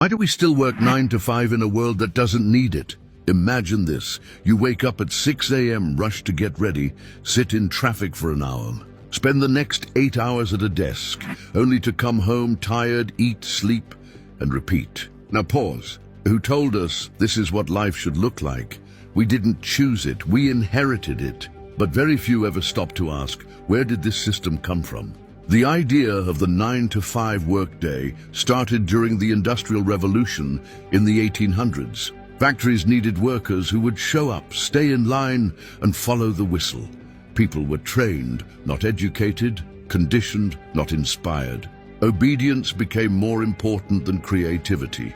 Why do we still work 9 to 5 in a world that doesn't need it? Imagine this. You wake up at 6 a.m., rush to get ready, sit in traffic for an hour, spend the next 8 hours at a desk, only to come home tired, eat, sleep, and repeat. Now pause. Who told us this is what life should look like? We didn't choose it, we inherited it. But very few ever stop to ask, where did this system come from? The idea of the 9 to 5 workday started during the Industrial Revolution in the 1800s. Factories needed workers who would show up, stay in line, and follow the whistle. People were trained, not educated, conditioned, not inspired. Obedience became more important than creativity.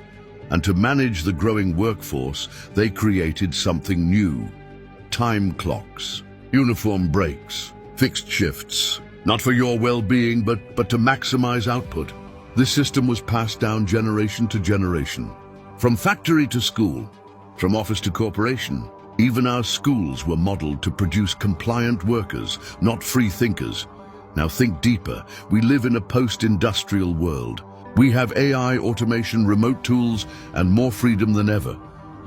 And to manage the growing workforce, they created something new. Time clocks, uniform breaks, fixed shifts. Not for your well-being, but to maximize output. This system was passed down generation to generation. From factory to school, from office to corporation, even our schools were modeled to produce compliant workers, not free thinkers. Now think deeper. We live in a post-industrial world. We have AI, automation, remote tools, and more freedom than ever.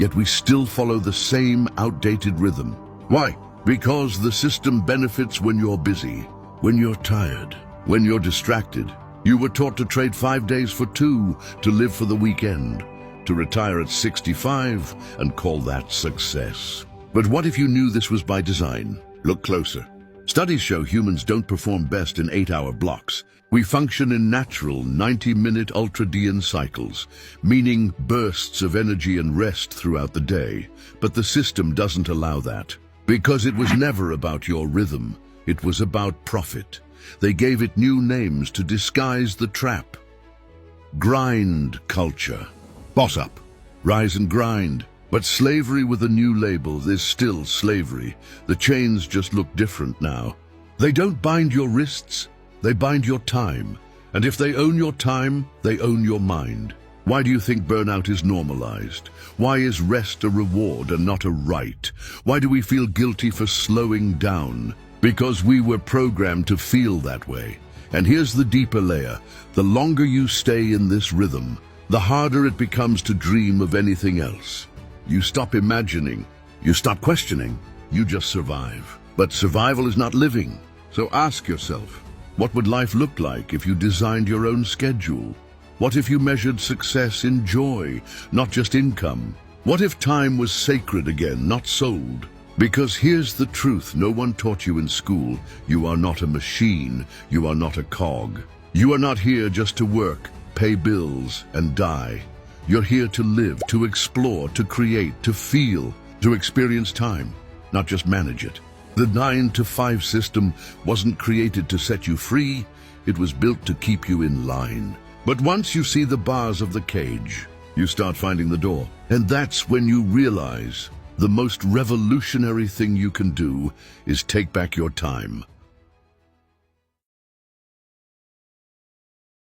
Yet we still follow the same outdated rhythm. Why? Because the system benefits when you're busy, when you're tired, when you're distracted. You were taught to trade 5 days for 2, to live for the weekend, to retire at 65 and call that success. But what if you knew this was by design? Look closer. Studies show humans don't perform best in 8-hour blocks. We function in natural 90-minute ultradian cycles, meaning bursts of energy and rest throughout the day. But the system doesn't allow that. Because it was never about your rhythm, it was about profit. They gave it new names to disguise the trap. Grind culture. Boss up. Rise and grind. But slavery with a new label is still slavery. The chains just look different now. They don't bind your wrists, they bind your time. And if they own your time, they own your mind. Why do you think burnout is normalized? Why is rest a reward and not a right? Why do we feel guilty for slowing down? Because we were programmed to feel that way. And here's the deeper layer. The longer you stay in this rhythm, the harder it becomes to dream of anything else. You stop imagining, you stop questioning, you just survive. But survival is not living. So ask yourself, what would life look like if you designed your own schedule? What if you measured success in joy, not just income? What if time was sacred again, not sold? Because here's the truth no one taught you in school. You are not a machine. You are not a cog. You are not here just to work, pay bills, and die. You're here to live, to explore, to create, to feel, to experience time, not just manage it. The 9 to 5 system wasn't created to set you free. It was built to keep you in line. But once you see the bars of the cage, you start finding the door. And that's when you realize the most revolutionary thing you can do is take back your time.